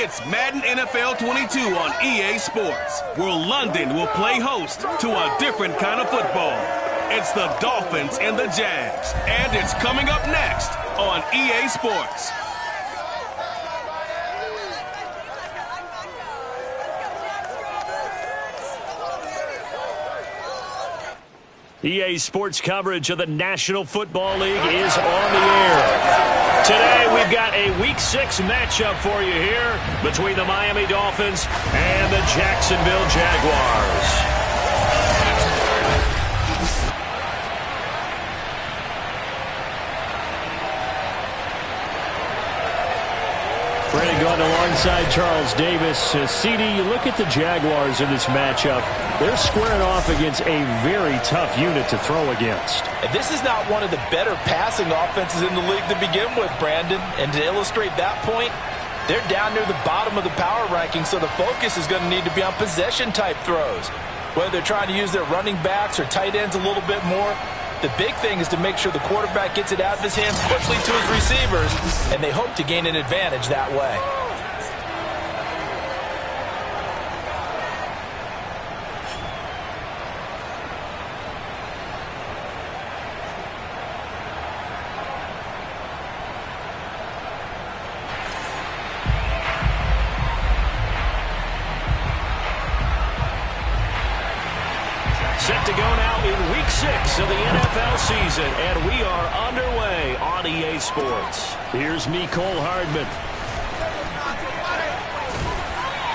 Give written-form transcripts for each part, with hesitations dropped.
It's Madden NFL 22 on EA Sports, where London will play host to a different kind of football. It's the Dolphins and the Jags, and it's coming up next on EA Sports. EA Sports coverage of the National Football League is on the air. Today, we've got a Week 6 matchup for you here between the Miami Dolphins and the Jacksonville Jaguars. Brandon Gaudin alongside Charles Davis. CD, you look at the Jaguars in this matchup. They're squaring off against a very tough unit to throw against. And this is not one of the better passing offenses in the league to begin with, Brandon. And to illustrate that point, they're down near the bottom of the power ranking, so the focus is going to need to be on possession-type throws. Whether they're trying to use their running backs or tight ends a little bit more, the big thing is to make sure the quarterback gets it out of his hands quickly to his receivers, and they hope to gain an advantage that way. Set to go now in Week 6 of the NFL season, and we are underway on EA Sports. Here's Mecole Hardman.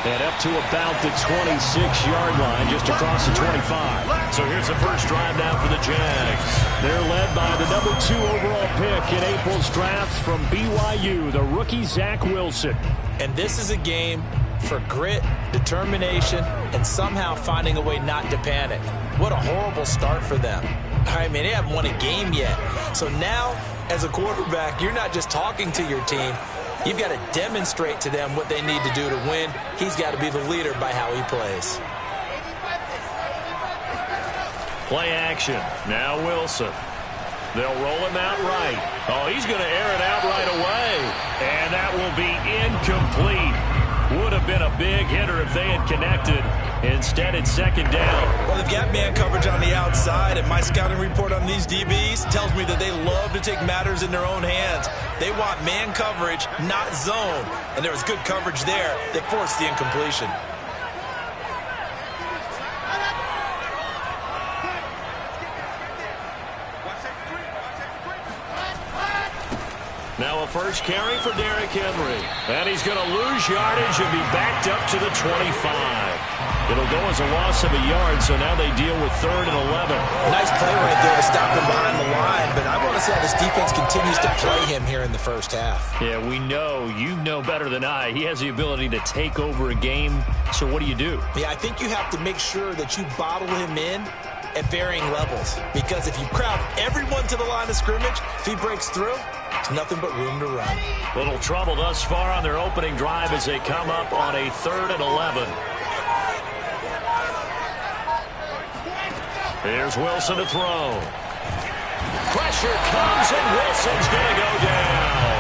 And up to about the 26-yard line, just across the 25. So here's the first drive now for the Jags. They're led by the number 2 overall pick in April's draft from BYU, the rookie Zach Wilson. And this is a game for grit, determination, and somehow finding a way not to panic. What a horrible start for them. I mean, they haven't won a game yet. So now, as a quarterback, you're not just talking to your team. You've got to demonstrate to them what they need to do to win. He's got to be the leader by how he plays. Play action. Now Wilson. They'll roll him out right. Oh, he's going to air it out right away. And that will be incomplete. Would have been a big hitter if they had connected. Instead, it's second down. Well, they've got man coverage on the outside, and my scouting report on these DBs tells me that they love to take matters in their own hands. They want man coverage, not zone. And there was good coverage there that forced the incompletion. Now a first carry for Derrick Henry. And he's going to lose yardage and be backed up to the 25. It'll go as a loss of a yard, so now they deal with 3rd and 11. Nice play right there to stop him behind the line, but I want to see how this defense continues to play him here in the first half. Yeah, we know. You know better than I. He has the ability to take over a game, so what do you do? Yeah, I think you have to make sure that you bottle him in at varying levels, because if you crowd everyone to the line of scrimmage, if he breaks through, it's nothing but room to run. Little trouble thus far on their opening drive as they come up on a 3rd and 11. Here's Wilson to throw. Pressure comes, and Wilson's going to go down.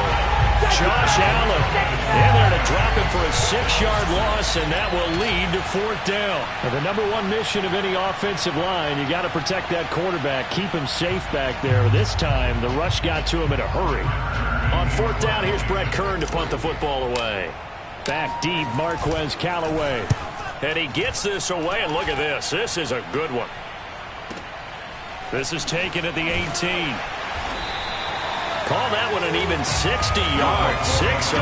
Josh Allen in there to drop him for a 6-yard loss, and that will lead to 4th down. Now, the number 1 mission of any offensive line, you got to protect that quarterback, keep him safe back there. This time, the rush got to him in a hurry. On 4th down, here's Brett Kern to punt the football away. Back deep, Marquez Callaway. And he gets this away, and look at this. This is a good one. This is taken at the 18. Call that one an even 60 yards, 6-0.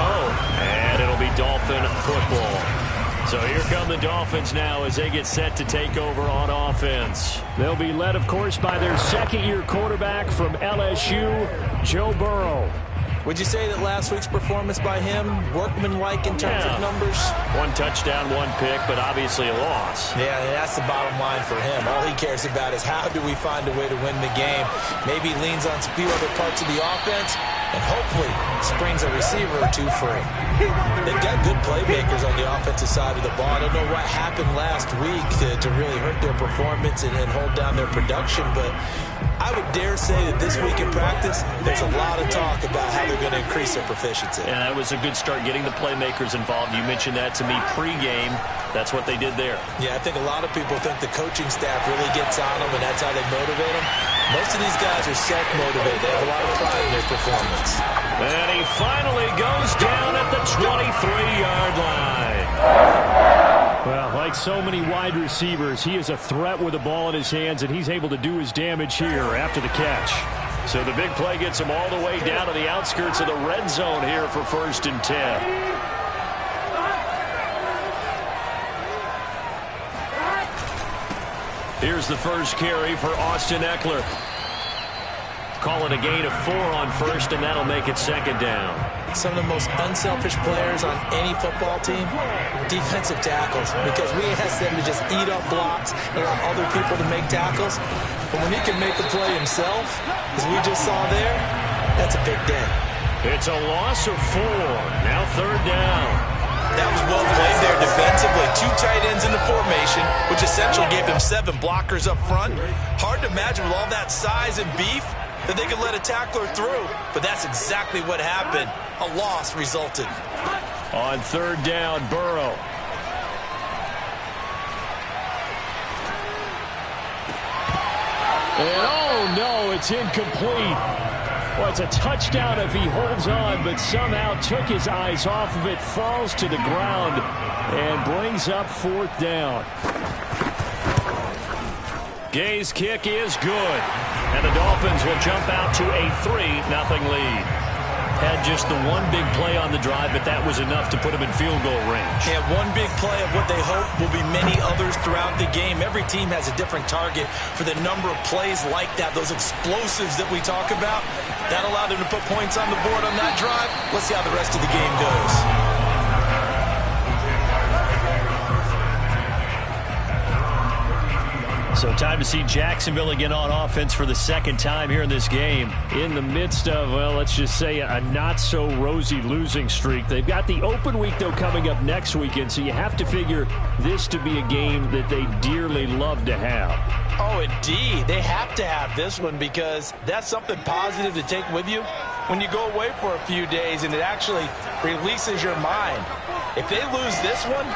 And it'll be Dolphin football. So here come the Dolphins now as they get set to take over on offense. They'll be led, of course, by their second-year quarterback from LSU, Joe Burrow. Would you say that last week's performance by him, workmanlike in terms of numbers? 1 touchdown, 1 pick, but obviously a loss. Yeah, that's the bottom line for him. All he cares about is how do we find a way to win the game. Maybe he leans on a few other parts of the offense, and hopefully springs a receiver or two free. They've got good playmakers on the offensive side of the ball. I don't know what happened last week to really hurt their performance and hold down their production, but I would dare say that this week in practice, there's a lot of talk about how they're going to increase their proficiency. And that was a good start, getting the playmakers involved. You mentioned that to me pregame. That's what they did there. Yeah, I think a lot of people think the coaching staff really gets on them, and that's how they motivate them. Most of these guys are self-motivated. They have a lot of pride in their performance. And he finally goes down at the 23-yard line. Well, like so many wide receivers, he is a threat with the ball in his hands, and he's able to do his damage here after the catch. So the big play gets him all the way down to the outskirts of the red zone here for 1st and 10. Here's the first carry for Austin Ekeler. Call it a gain of 4 on 1st, and that'll make it 2nd down. Some of the most unselfish players on any football team, defensive tackles, because we ask them to just eat up blocks and allow other people to make tackles. But when he can make a play himself, as we just saw there, that's a big day. It's a loss of 4. Now 3rd down. That was well played there defensively. 2 tight ends in the formation, which essentially gave them 7 blockers up front. Hard to imagine with all that size and beef that they could let a tackler through. But that's exactly what happened. A loss resulted. On 3rd down, Burrow. And oh no, it's incomplete. Well, it's a touchdown if he holds on, but somehow took his eyes off of it, falls to the ground, and brings up 4th down. Gay's kick is good, and the Dolphins will jump out to a 3-0 lead. Had just the one big play on the drive, but that was enough to put them in field goal range. Yeah, one big play of what they hope will be many others throughout the game. Every team has a different target for the number of plays like that, those explosives that we talk about. That allowed them to put points on the board on that drive. Let's see how the rest of the game goes. So time to see Jacksonville again on offense for the 2nd time here in this game. In the midst of, well, let's just say a not-so-rosy losing streak. They've got the open week, though, coming up next weekend, so you have to figure this to be a game that they dearly love to have. Oh, indeed. They have to have this one because that's something positive to take with you when you go away for a few days, and it actually releases your mind. If they lose this one,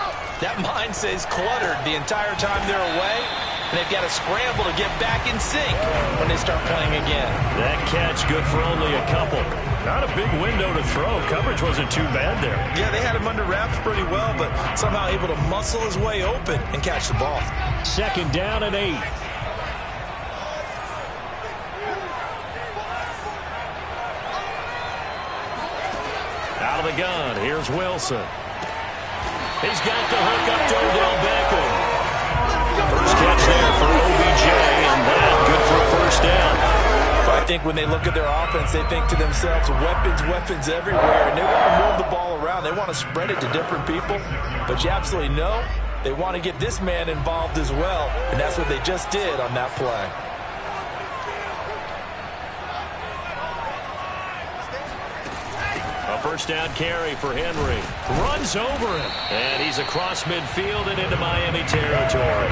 that mind stays cluttered the entire time they're away. And they've got to scramble to get back in sync when they start playing again. That catch good for only a couple. Not a big window to throw. Coverage wasn't too bad there. Yeah, they had him under wraps pretty well, but somehow able to muscle his way open and catch the ball. 2nd down and 8. Out of the gun, here's Wilson. He's got the hook up to Odell Beckham. First catch there for OBJ, and that good for a 1st down. I think when they look at their offense, they think to themselves, weapons everywhere, and they want to move the ball around. They want to spread it to different people, but you absolutely know they want to get this man involved as well, and that's what they just did on that play. A 1st down carry for Henry. Runs over him. And he's across midfield and into Miami territory.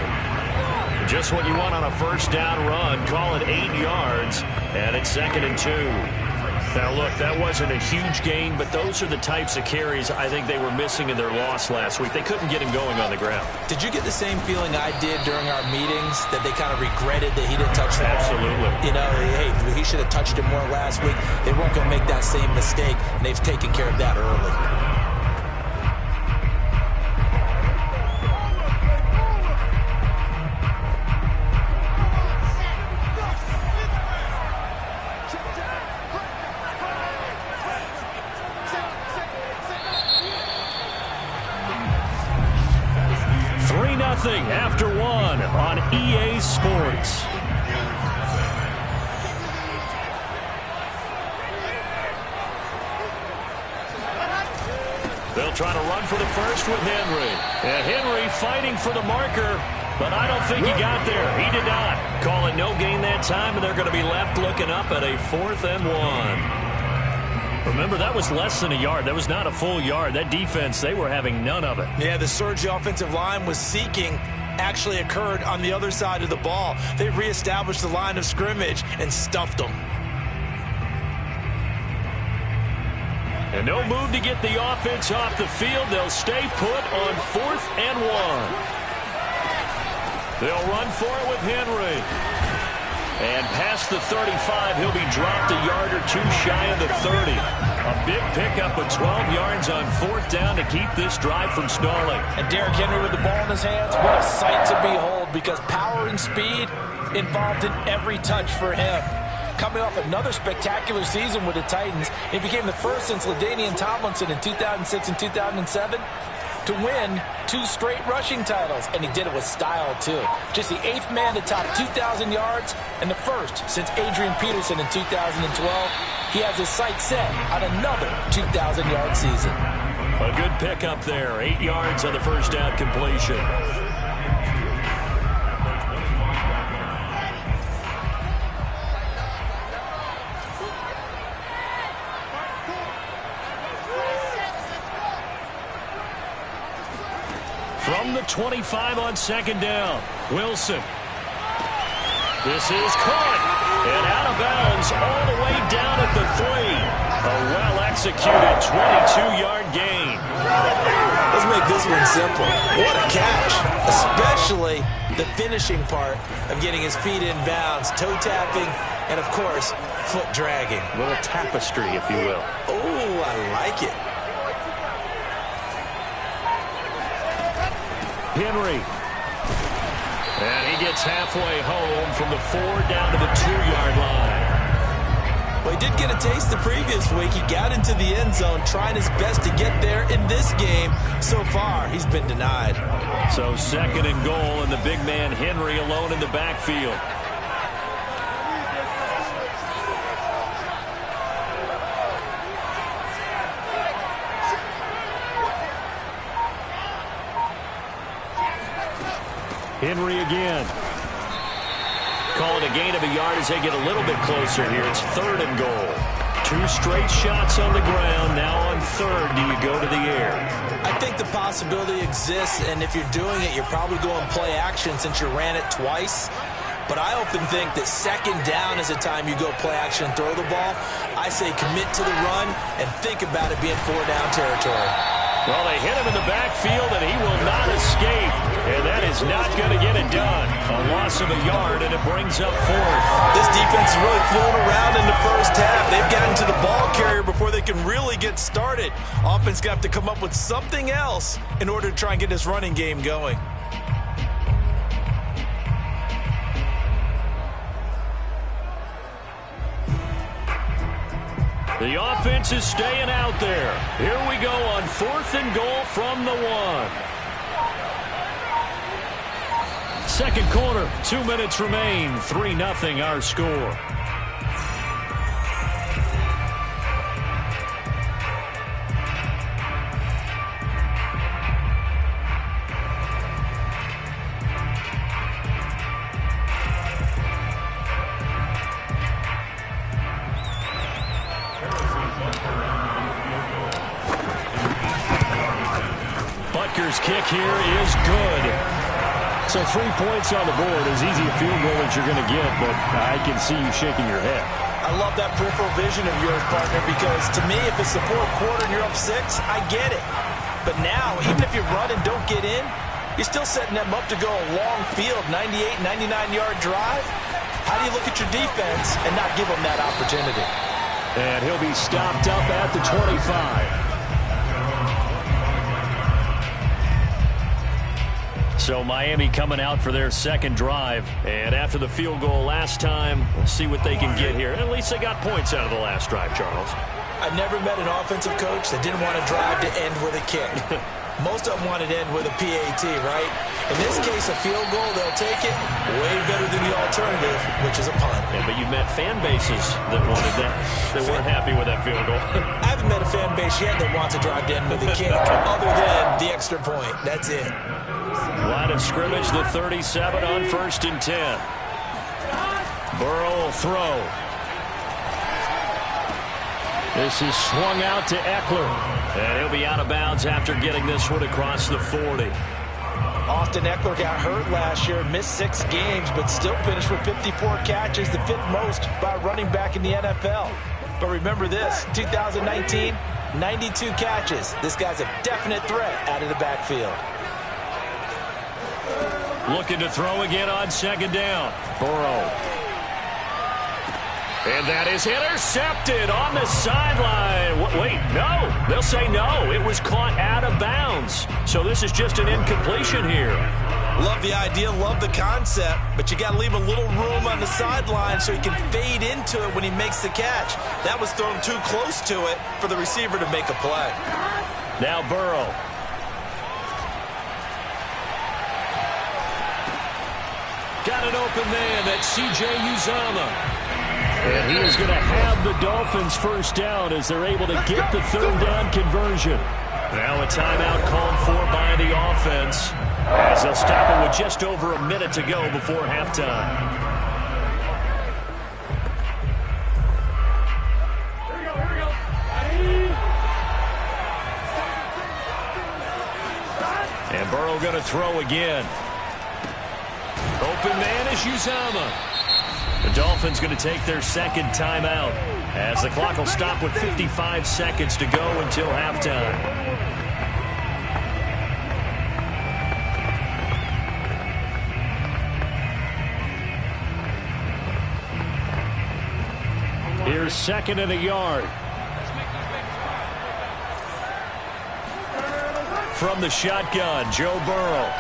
Just what you want on a 1st down run. Call it 8 yards. And it's 2nd and 2. Now, look, that wasn't a huge gain, but those are the types of carries I think they were missing in their loss last week. They couldn't get him going on the ground. Did you get the same feeling I did during our meetings, that they kind of regretted that he didn't touch the ball? Absolutely. You know, hey, he should have touched it more last week. They weren't going to make that same mistake, and they've taken care of that early. After 1 on EA Sports. They'll try to run for the first with Henry. And Henry fighting for the marker, but I don't think he got there. He did not. Call it no gain that time, and they're going to be left looking up at a 4th and 1. Remember, that was less than a yard. That was not a full yard. That defense, they were having none of it. Yeah, the surge the offensive line was seeking actually occurred on the other side of the ball. They reestablished the line of scrimmage and stuffed them. And no move to get the offense off the field. They'll stay put on 4th and 1. They'll run for it with Henry. And past the 35, he'll be dropped a yard or two shy of the 30. A big pickup of 12 yards on 4th down to keep this drive from stalling. And Derrick Henry with the ball in his hands, what a sight to behold, because power and speed involved in every touch for him. Coming off another spectacular season with the Titans, he became the first since LaDainian Tomlinson in 2006 and 2007 to win 2 straight rushing titles, and he did it with style too. Just the 8th man to top 2,000 yards and the first since Adrian Peterson in 2012. He has his sights set on another 2,000-yard season. A good pickup there, 8 yards on the first down completion. From the 25 on 2nd down, Wilson. This is caught and out of bounds all the way down at the 3. A well-executed 22-yard gain. Let's make this one simple. What a catch, especially the finishing part of getting his feet in bounds, toe tapping, and of course, foot dragging. A little tapestry, if you will. Oh, I like it. Henry. And he gets halfway home from the 4 down to the 2-yard line. Well, he did get a taste the previous week. He got into the end zone trying his best to get there in this game. So far, he's been denied. So 2nd and goal, and the big man Henry alone in the backfield. Henry again. Call it a gain of a yard as they get a little bit closer here. It's 3rd and goal. 2 straight shots on the ground. Now on 3rd, do you go to the air? I think the possibility exists, and if you're doing it, you're probably going play action since you ran it twice. But I often think that 2nd down is the time you go play action and throw the ball. I say commit to the run and think about it being 4-down territory. Well, they hit him in the backfield, and he will not escape. And that is not going to get it done. A loss of a yard, and it brings up 4th. This defense is really flown around in the first half. They've gotten to the ball carrier before they can really get started. Offense going to have to come up with something else in order to try and get this running game going. The offense is staying out there. Here we go on 4th and goal from the 1. 2nd quarter, 2 minutes remain. 3-0 our score. Butker's kick here is good. So 3 points on the board, as easy a field goal as you're going to get, but I can see you shaking your head. I love that peripheral vision of yours, partner, because to me, if it's the 4th quarter and you're up 6, I get it. But now, even if you run and don't get in, you're still setting them up to go a long field, 98, 99-yard drive. How do you look at your defense and not give them that opportunity? And he'll be stopped up at the 25. So Miami coming out for their 2nd drive. And after the field goal last time, we'll see what they can get here. At least they got points out of the last drive, Charles. I've never met an offensive coach that didn't want to drive to end with a kick. Most of them wanted to end with a PAT, right? In this case, a field goal, they'll take it way better than the alternative, which is a punt. Yeah, but you've met fan bases that wanted that. They weren't happy with that field goal. I haven't met a fan base yet that wants to drive to end with a kick, other than the extra point. That's it. Line of scrimmage, the 37 on 1st and 10. Burrow will throw. This is swung out to Eckler. And he'll be out of bounds after getting this one across the 40. Austin Eckler got hurt last year, missed 6 games, but still finished with 54 catches, the 5th most by a running back in the NFL. But remember this, 2019, 92 catches. This guy's a definite threat out of the backfield. Looking to throw again on second down. Burrow. And that is intercepted on the sideline. Wait, no. They'll say no. It was caught out of bounds. So this is just an incompletion here. Love the idea, love the concept, but you got to leave a little room on the sideline so he can fade into it when he makes the catch. That was thrown too close to it for the receiver to make a play. Now Burrow. Got an open man. That's C.J. Uzomah. And he is going to have the Dolphins first down as they're able to get the 3rd down conversion. Now a timeout called for by the offense as they'll stop it with just over a minute to go before halftime. And Burrow going to throw again. Open man is Uzomah. The Dolphins going to take their 2nd timeout as the clock will stop with 55 seconds to go until halftime. Here's 2nd and a yard. From the shotgun, Joe Burrow.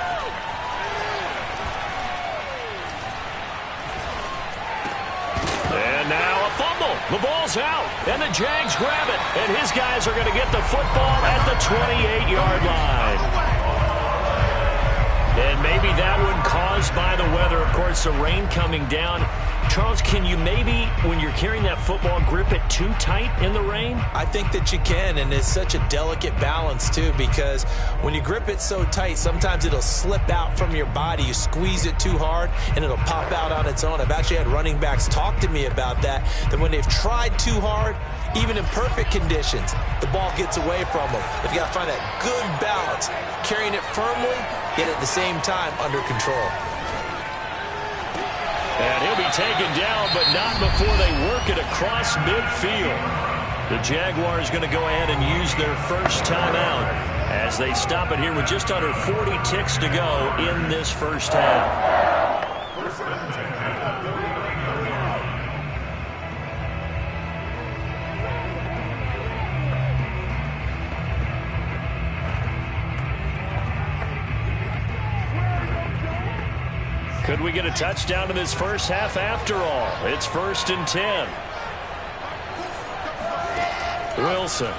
And now a fumble. The ball's out, and the Jags grab it. And his guys are going to get the football at the 28-yard line. And maybe that one caused by the weather. Of course, the rain coming down. Charles, can you maybe, when you're carrying that football, grip it too tight in the rain? I think that you can, and it's such a delicate balance, too, because when you grip it so tight, sometimes it'll slip out from your body. You squeeze it too hard, and it'll pop out on its own. I've actually had running backs talk to me about that when they've tried too hard, even in perfect conditions, the ball gets away from them. They've got to find that good balance, carrying it firmly, yet at the same time under control. And he'll be taken down, but not before they work it across midfield. The Jaguars going to go ahead and use their first timeout as they stop it here with just under 40 ticks to go in this first half. Could we get a touchdown in this first half after all? It's 1st and 10. Wilson.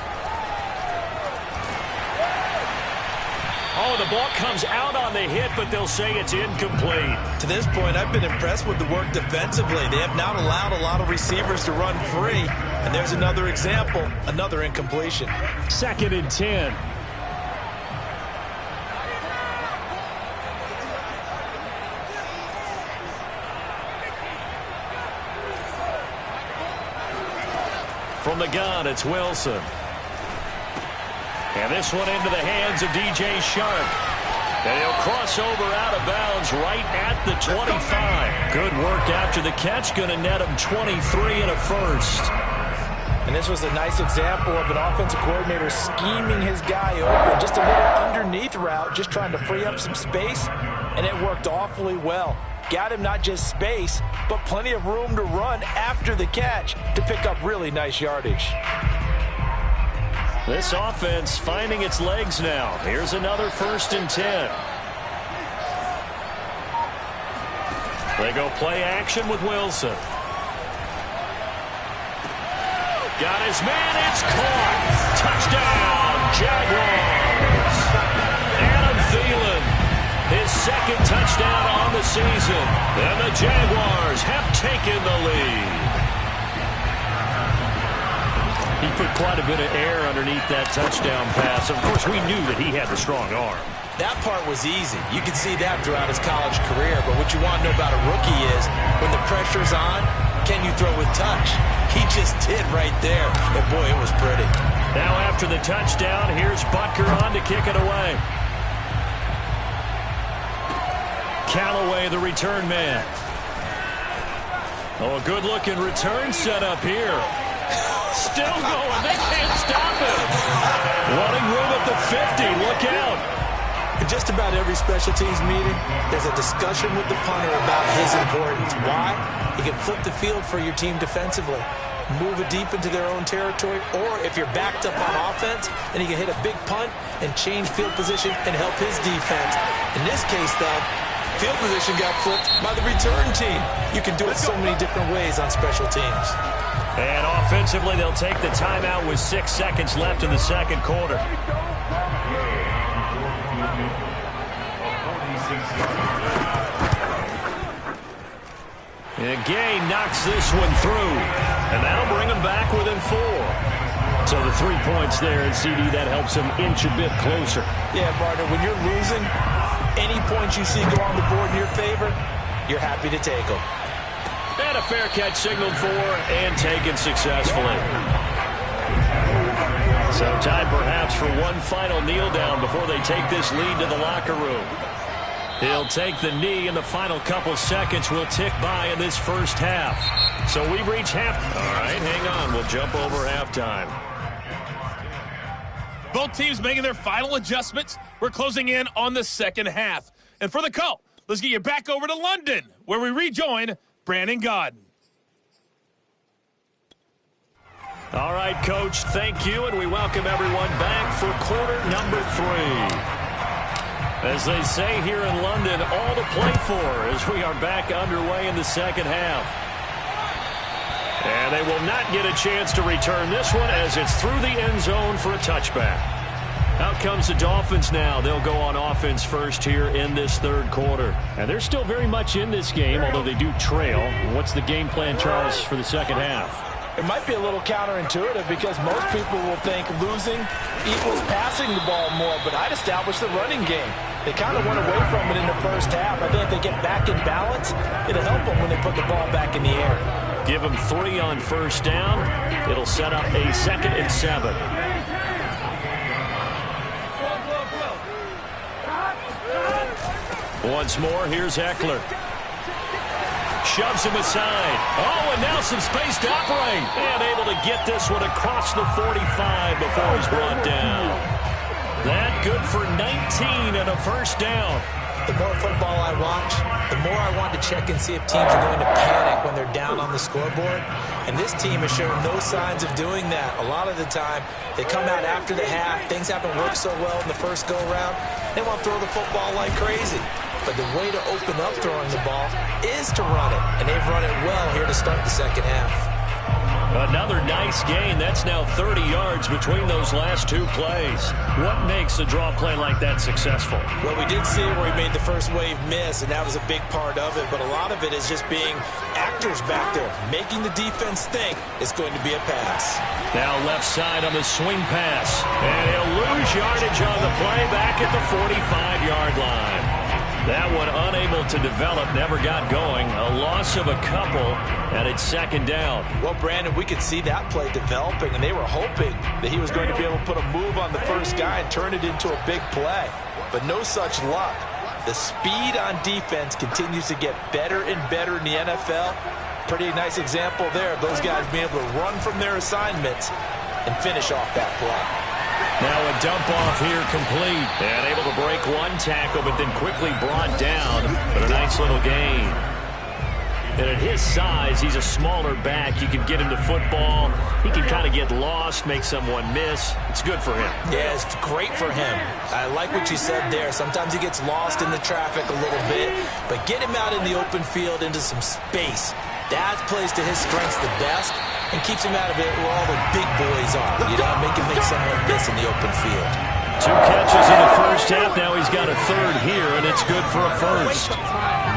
Oh, the ball comes out on the hit, but they'll say it's incomplete. To this point, I've been impressed with the work defensively. They have not allowed a lot of receivers to run free. And there's another example, another incompletion. 2nd and 10. From the gun, it's Wilson. And this one into the hands of DJ Shark. And he'll cross over out of bounds right at the 25. Good work after the catch. Going to net him 23 and a first. And this was a nice example of an offensive coordinator scheming his guy open. Just a little underneath route, just trying to free up some space. And it worked awfully well. Got him not just space, but plenty of room to run after the catch to pick up really nice yardage. This offense finding its legs now. Here's another 1st and 10. They go play action with Wilson. Got his man, it's caught. Touchdown, Jaguars. Adam Thielen, his 2nd touchdown on the season. And the Jaguars have taken the lead. He put quite a bit of air underneath that touchdown pass. Of course, we knew that he had the strong arm. That part was easy. You could see that throughout his college career. But what you want to know about a rookie is when the pressure's on, can you throw with touch? He just did right there. And, boy, it was pretty. Now after the touchdown, here's Butker on to kick it away. Callaway, the return man. Oh, a good-looking return set up here. Still going. They can't stop him. Running room at the 50. Look out. In just about every special teams meeting, there's a discussion with the punter about his importance. Why? He can flip the field for your team defensively, move it deep into their own territory, or if you're backed up on offense, then he can hit a big punt and change field position and help his defense. In this case, though, field position got flipped by the return team. You can do it so many different ways on special teams. And offensively, they'll take the timeout with 6 seconds left in the second quarter. And Gay knocks this one through, and that'll bring him back within 4. So the 3 points there, and CD, that helps him inch a bit closer. Yeah, partner, when you're losing, any points you see go on the board in your favor, you're happy to take them. And a fair catch signaled for and taken successfully. So time perhaps for one final kneel down before they take this lead to the locker room. He'll take the knee, and the final couple seconds will tick by in this first half. So we've reached half. All right, hang on. We'll jump over halftime. Both teams making their final adjustments. We're closing in on the second half. And for the call, let's get you back over to London, where we rejoin Brandon Gaudin. All right, Coach, thank you, and we welcome everyone back for quarter number 3. As they say here in London, all to play for as we are back underway in the second half. And they will not get a chance to return this one as it's through the end zone for a touchback. Out comes the Dolphins now. They'll go on offense first here in this third quarter. And they're still very much in this game, although they do trail. What's the game plan, Charles, for the second half? It might be a little counterintuitive because most people will think losing equals passing the ball more, but I'd establish the running game. They kind of went away from it in the first half. I think if they get back in balance, it'll help them when they put the ball back in the air. Give them 3 on first down. It'll set up a 2nd and 7. Once more, here's Eckler. Shoves him aside. Oh, and now some space to operate. And able to get this one across the 45 before he's brought down. That good for 19 and a first down. The more football I watch, the more I want to check and see if teams are going to panic when they're down on the scoreboard. And this team has shown no signs of doing that. A lot of the time, they come out after the half. Things haven't worked so well in the first go-around. They want to throw the football like crazy. But the way to open up throwing the ball is to run it. And they've run it well here to start the second half. Another nice gain. That's now 30 yards between those last 2 plays. What makes a draw play like that successful? Well, we did see where he made the first wave miss, and that was a big part of it. But a lot of it is just being actors back there, making the defense think it's going to be a pass. Now left side on the swing pass. And he'll lose yardage on the play back at the 45-yard line. That one unable to develop, never got going. A loss of a couple, and it's second down. Well, Brandon, we could see that play developing, and they were hoping that he was going to be able to put a move on the first guy and turn it into a big play. But no such luck. The speed on defense continues to get better and better in the NFL. Pretty nice example there of those guys being able to run from their assignments and finish off that play. Now a dump off here complete. And able to break one tackle, but then quickly brought down. But a nice little gain. And at his size, he's a smaller back. You can get him to football. He can kind of get lost, make someone miss. It's good for him. Yeah, it's great for him. I like what you said there. Sometimes he gets lost in the traffic a little bit. But get him out in the open field into some space. That plays to his strengths the best and keeps him out of it where all the big boys are. You know, make someone miss in the open field. 2 catches in the first half. Now he's got a 3rd here, and it's good for a first.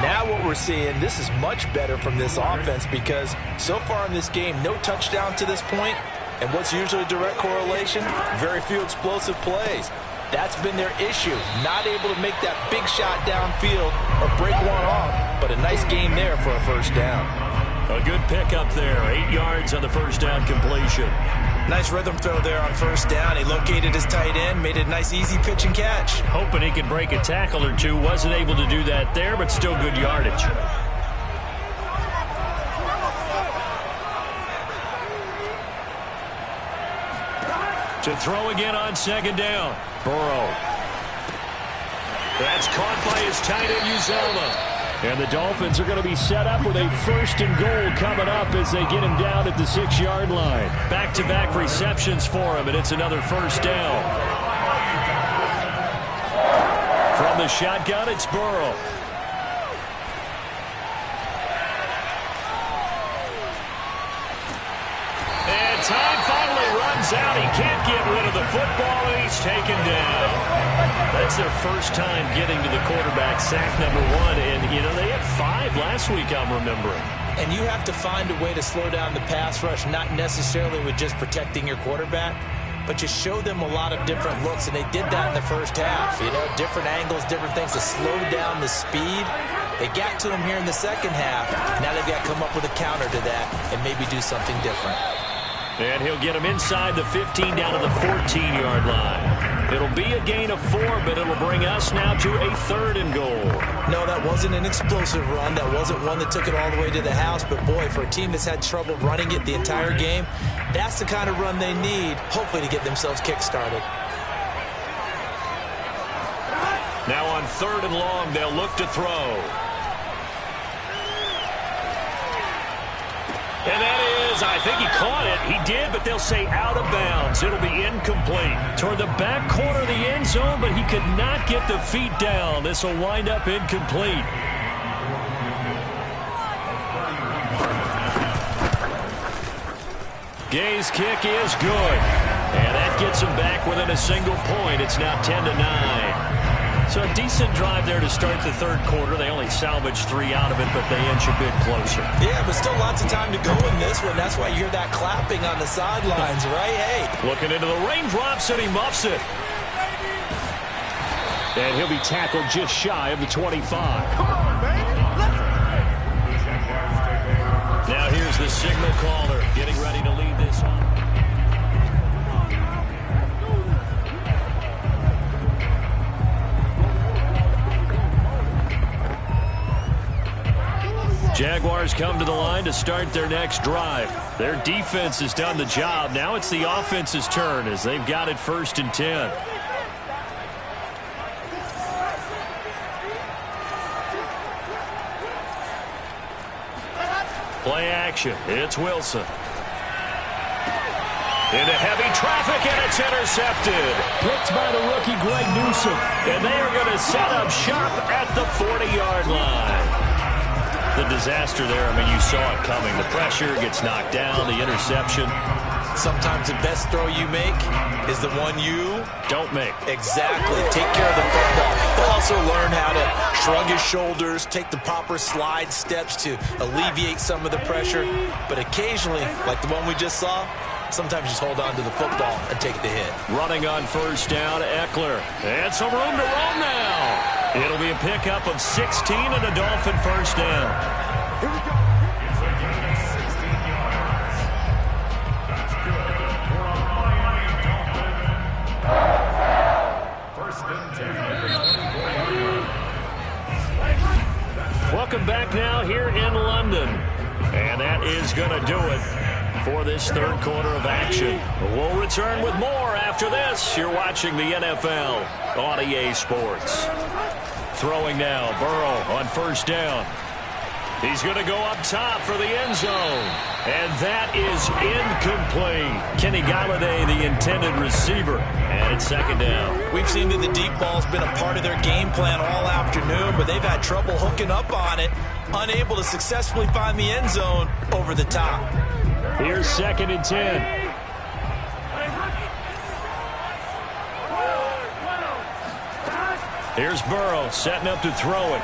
Now what we're seeing, this is much better from this offense because so far in this game, no touchdown to this point. And what's usually a direct correlation? Very few explosive plays. That's been their issue. Not able to make that big shot downfield or break one off. But a nice game there for a first down. A good pickup there. 8 yards on the first down completion. Nice rhythm throw there on first down. He located his tight end, made it a nice easy pitch and catch. Hoping he could break a tackle or two. Wasn't able to do that there, but still good yardage. To throw again on second down. Burrow. That's caught by his tight end, Uzomah. And the Dolphins are going to be set up with a 1st and goal coming up as they get him down at the 6-yard line. Back-to-back receptions for him, and it's another first down. From the shotgun, it's Burrow. And time finally runs out. He can't get rid of the football, and he's taken down. That's their first time getting to the quarterback, sack number 1. And, you know, they had 5 last week, I'm remembering. And you have to find a way to slow down the pass rush, not necessarily with just protecting your quarterback, but just show them a lot of different looks. And they did that in the first half. You know, different angles, different things to slow down the speed. They got to him here in the second half. Now they've got to come up with a counter to that and maybe do something different. And he'll get him inside the 15 down to the 14-yard line. It'll be a gain of 4, but it'll bring us now to a 3rd and goal. No, that wasn't an explosive run. That wasn't one that took it all the way to the house. But, boy, for a team that's had trouble running it the entire game, that's the kind of run they need, hopefully, to get themselves kick-started. Now on 3rd and long, they'll look to throw. And that is, I think he caught it. He did, but they'll say out of bounds. It'll be incomplete. Toward the back corner of the end zone, but he could not get the feet down. This will wind up incomplete. Gay's kick is good. And that gets him back within a single point. It's now 10-9. So a decent drive there to start the 3rd quarter. They only salvaged 3 out of it, but they inch a bit closer. Yeah, but still lots of time to go in this one. That's why you hear that clapping on the sidelines, right? Hey. Looking into the raindrops, and he muffs it. And he'll be tackled just shy of the 25. Now here's the signal caller getting ready to lead this on. Jaguars come to the line to start their next drive. Their defense has done the job. Now it's the offense's turn as they've got it 1st and 10. Play action. It's Wilson. Into heavy traffic, and it's intercepted. Picked by the rookie Greg Newsome. And they are going to set up shop at the 40-yard line. The disaster there, I mean, you saw it coming. The pressure gets knocked down, the interception. Sometimes the best throw you make is the one you don't make. Exactly. Take care of the football. They'll also learn how to shrug his shoulders, take the proper slide steps to alleviate some of the pressure. But occasionally, like the one we just saw, sometimes just hold on to the football and take the hit. Running on first down, Eckler. And some room to roam now. It'll be a pickup of 16 and a Dolphin first down. Here we go. Welcome back now here in London. And that is going to do it for this 3rd quarter of action. We'll return with more after this. You're watching the NFL on EA Sports. Throwing now, Burrow on first down. He's going to go up top for the end zone. And that is incomplete. Kenny Golladay, the intended receiver. And it's 2nd down. We've seen that the deep ball's been a part of their game plan all afternoon, but they've had trouble hooking up on it, unable to successfully find the end zone over the top. Here's 2nd and 10. Here's Burrow setting up to throw it.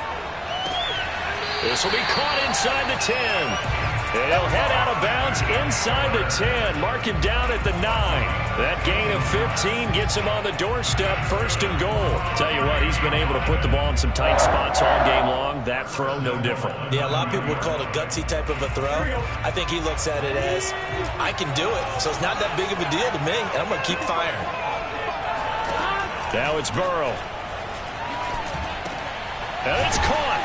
This will be caught inside the 10. And he'll head out of bounds inside the 10. Mark him down at the 9. That gain of 15 gets him on the doorstep, 1st and goal. Tell you what, he's been able to put the ball in some tight spots all game long. That throw, no different. Yeah, a lot of people would call it a gutsy type of a throw. I think he looks at it as, I can do it, so it's not that big of a deal to me, and I'm going to keep firing. Now it's Burrow. And it's caught.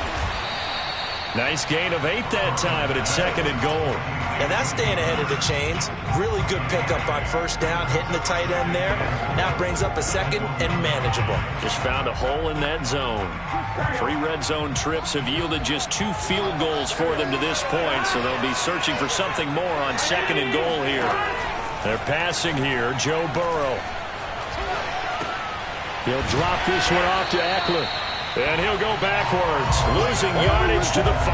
Nice gain of 8 that time, but it's 2nd and goal. And that's staying ahead of the chains. Really good pickup on 1st down, hitting the tight end there. Now brings up a 2nd and manageable. Just found a hole in that zone. 3 red zone trips have yielded just 2 field goals for them to this point, so they'll be searching for something more on 2nd and goal here. They're passing here, Joe Burrow. He'll drop this one off to Eckler. And he'll go backwards, losing yardage to the 5.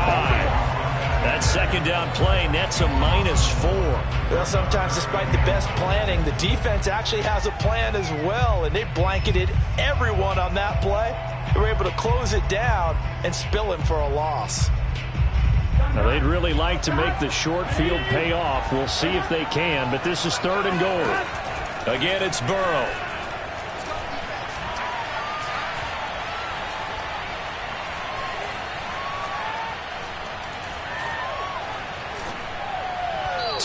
That 2nd down play nets a -4. Well, sometimes despite the best planning, the defense actually has a plan as well, and they blanketed everyone on that play. They were able to close it down and spill him for a loss. Now, they'd really like to make the short field pay off. We'll see if they can, but this is 3rd and goal. Again, it's Burrow.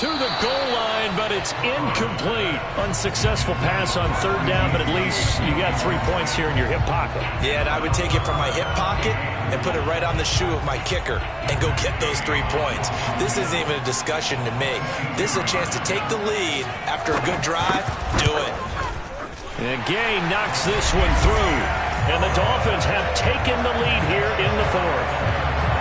To the goal line, but it's incomplete. Unsuccessful pass on 3rd down, but at least you got 3 points here in your hip pocket. Yeah, and I would take it from my hip pocket and put it right on the shoe of my kicker and go get those 3 points. This isn't even a discussion to me. This is a chance to take the lead after a good drive. Do it. And Gay knocks this one through. And the Dolphins have taken the lead here in the 4th.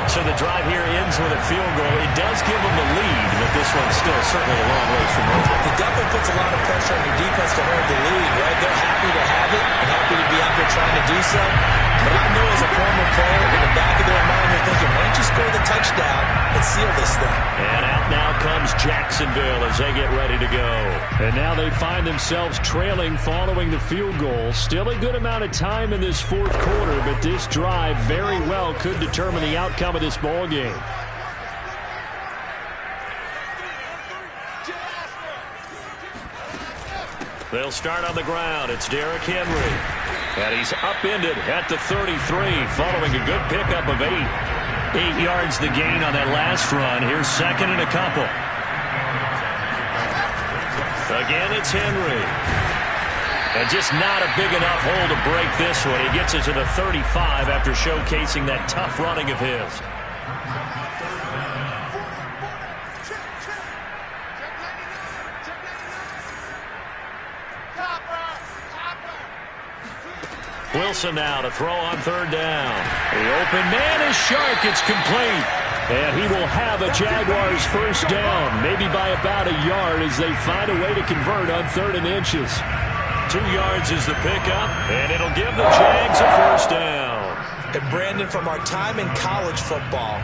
So the drive here ends with a field goal. It does give them the lead, but this one's still certainly a long ways from over. It definitely puts a lot of pressure on your defense to hold the lead, right? They're happy to have it and happy to be out there trying to do so. But I know as a former player, in the back of their mind, they're thinking, why don't you score the touchdown and seal this thing? And out now comes Jacksonville as they get ready to go. And now they find themselves trailing following the field goal. Still a good amount of time in this 4th quarter, but this drive very well could determine the outcome of this ball game. They'll start on the ground. It's Derrick Henry. And he's upended at the 33 following a good pickup of 8. 8 yards the gain on that last run. Here's 2nd and a couple. Again, it's Henry. And just not a big enough hole to break this one. He gets it to the 35 after showcasing that tough running of his. Wilson now to throw on 3rd down. The open man is Shark. It's complete. And he will have a Jaguars 1st down, maybe by about a yard as they find a way to convert on 3rd and inches. 2 yards is the pickup, and it'll give the Jags a 1st down. And Brandon, from our time in college football,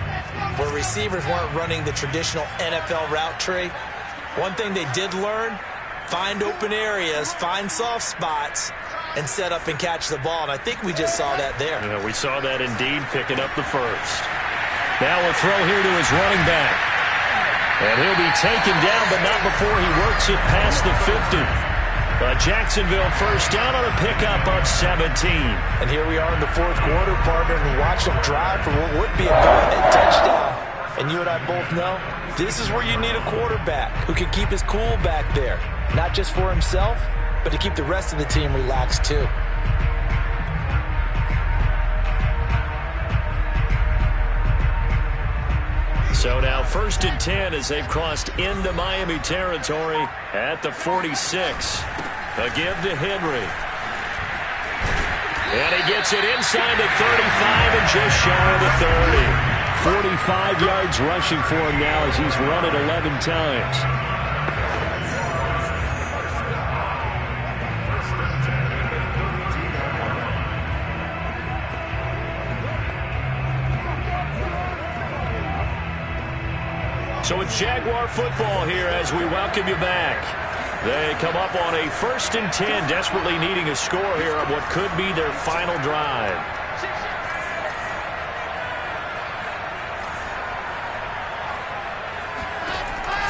where receivers weren't running the traditional NFL route tree, one thing they did learn, find open areas, find soft spots, and set up and catch the ball. And I think we just saw that there. Yeah, we saw that indeed, picking up the 1st. Now a throw here to his running back. And he'll be taken down, but not before he works it past the 50. Jacksonville 1st down on a pickup of 17. And here we are in the 4th quarter, partner, and watch them drive for what would be a go-ahead touchdown. And you and I both know this is where you need a quarterback who can keep his cool back there. Not just for himself, but to keep the rest of the team relaxed too. So now 1st and 10 as they've crossed into Miami territory at the 46. A give to Henry. And he gets it inside the 35 and just shy of the 30. 45 yards rushing for him now as he's run it 11 times. So it's Jaguar football here as we welcome you back. They come up on a 1st and 10, desperately needing a score here on what could be their final drive.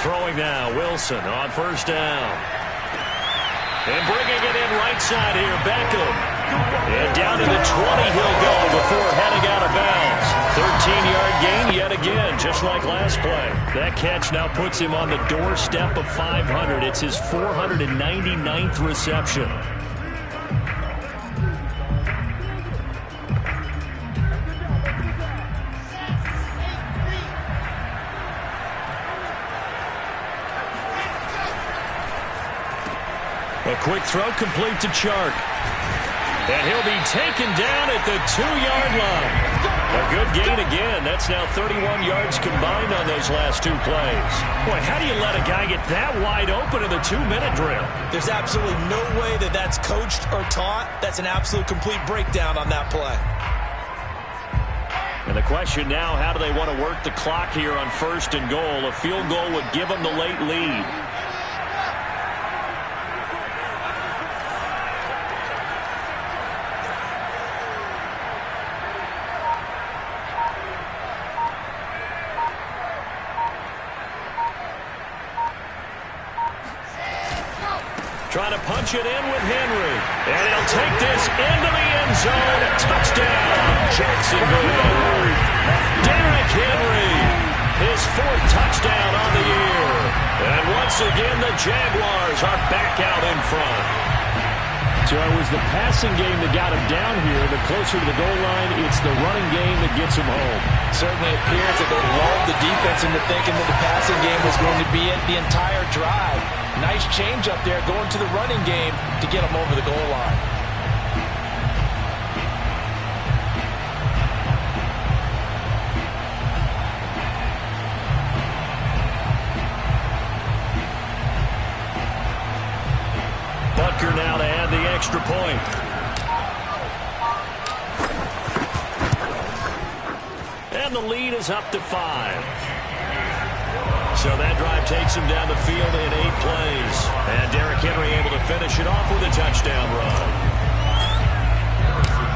Throwing now, Wilson on 1st down. And bringing it in right side here, Beckham. And down to the 20 he'll go before heading out of bounds. 13-yard gain yet again, just like last play. That catch now puts him on the doorstep of 500. It's his 499th reception. A quick throw complete to Chark. And he'll be taken down at the 2-yard line. A good gain again. That's now 31 yards combined on those last two plays. Boy, how do you let a guy get that wide open in the 2-minute drill? There's absolutely no way that that's coached or taught. That's an absolute complete breakdown on that play. And the question now, how do they want to work the clock here on 1st and goal? A field goal would give them the late lead. Trying to punch it in with Henry. And he'll take this into the end zone. Touchdown, Jacksonville. Derrick Henry, his 4th touchdown on the year. And once again, the Jaguars are back out in front. So it was the passing game that got him down here. The closer to the goal line, it's the running game that gets him home. Certainly appears that they lulled the defense into thinking that the passing game was going to be it the entire drive. Nice change up there going to the running game to get him over the goal line. Butker now to add the extra point. And the lead is up to 5. So that drive takes him down the field in 8 plays. And Derrick Henry able to finish it off with a touchdown run.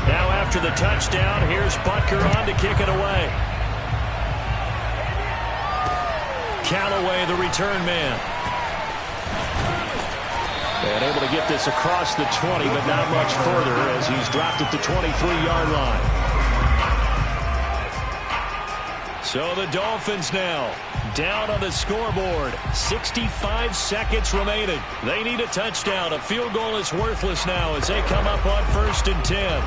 Now after the touchdown, here's Butker on to kick it away. Callaway, the return man. And able to get this across the 20, but not much further as he's dropped at the 23-yard line. So the Dolphins now down on the scoreboard. 65 seconds remaining. They need a touchdown. A field goal is worthless now as they come up on 1st and 10.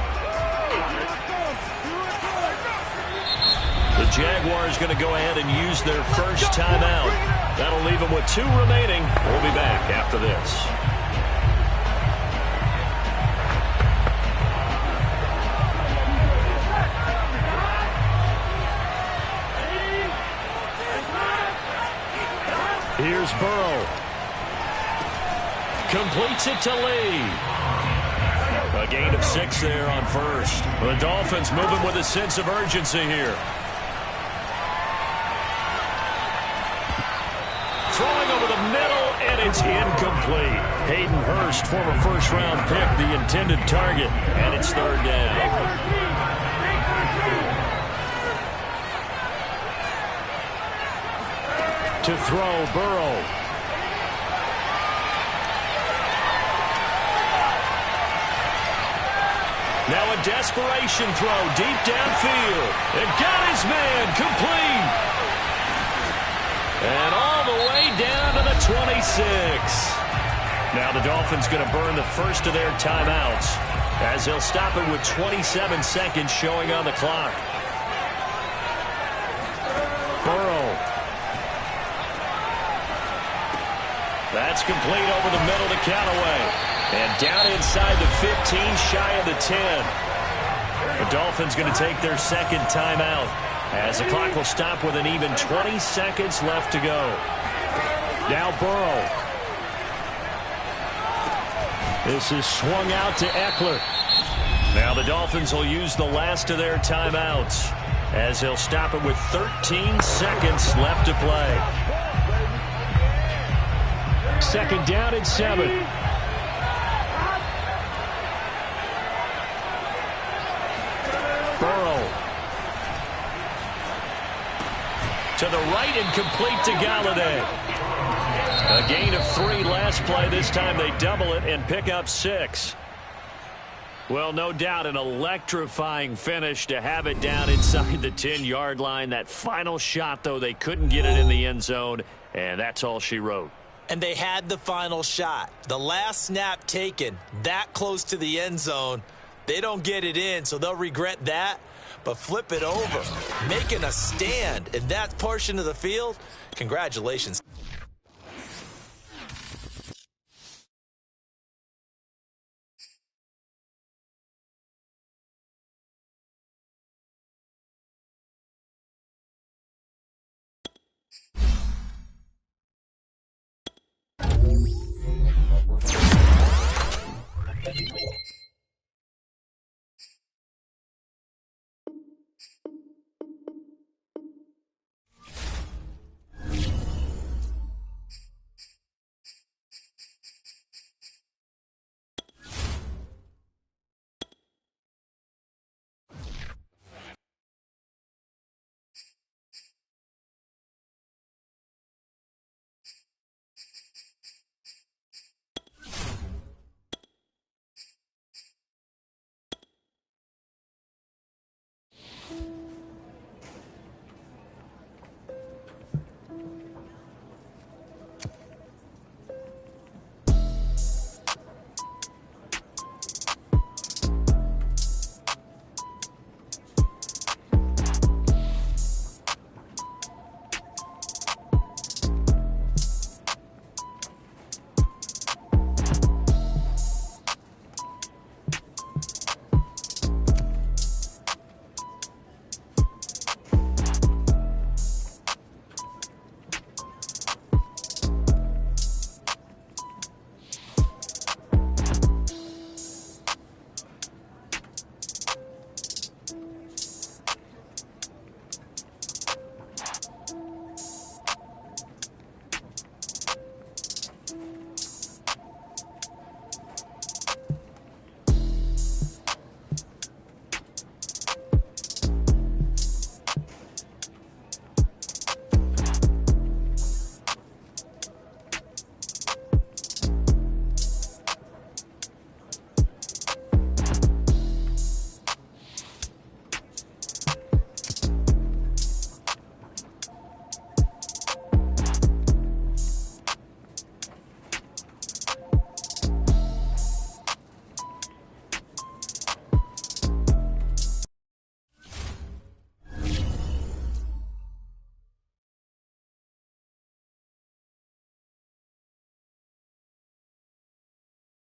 The Jaguars going to go ahead and use their first timeout. That'll leave them with 2 remaining. We'll be back after this. Here's Burrow. Completes it to Lee. A gain of 6 there on 1st. The Dolphins moving with a sense of urgency here. Throwing over the middle, and it's incomplete. Hayden Hurst, former 1st-round pick, the intended target, and it's 3rd down. To throw, Burrow. Now a desperation throw deep downfield. And got his man complete. And all the way down to the 26. Now the Dolphins going to burn the first of their timeouts as they'll stop it with 27 seconds showing on the clock. Burrow. That's complete over the middle to Callaway. And down inside the 15, shy of the 10. The Dolphins going to take their second timeout as the clock will stop with an even 20 seconds left to go. Now Burrow. This is swung out to Eckler. Now the Dolphins will use the last of their timeouts as they'll stop it with 13 seconds left to play. 2nd down and 7. Burrow. To the right and complete to Galladay. A gain of 3 last play. This time they double it and pick up 6. Well, no doubt an electrifying finish to have it down inside the 10-yard line. That final shot, though, they couldn't get it in the end zone, and that's all she wrote. And they had the final shot. The last snap taken that close to the end zone. They don't get it in, so they'll regret that. But flip it over, making a stand in that portion of the field. Congratulations.